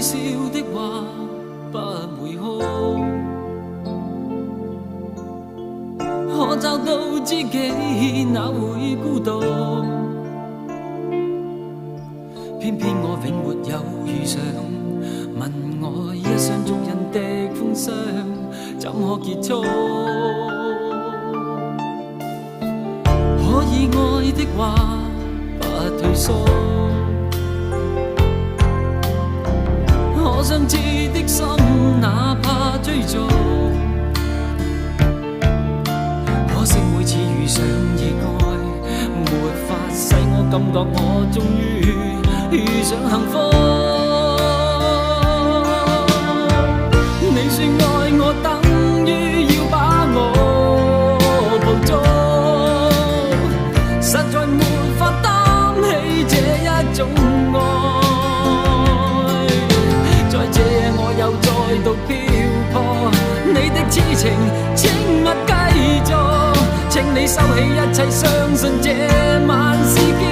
微笑的話不回哭，可找到知己哪會孤獨？偏偏我永沒有遇上，問我一雙足印的風霜怎可結束？可以愛的話不退縮，可相知的心哪怕追逐，可惜每次遇上意外，沒法使我感覺我終於遇上幸福。你說愛我等於要把我抱捉，實在沒法擔起這一種愛。在這夜我又再度漂泊，你的痴情請勿繼續，請你收起一切，相信這晚是結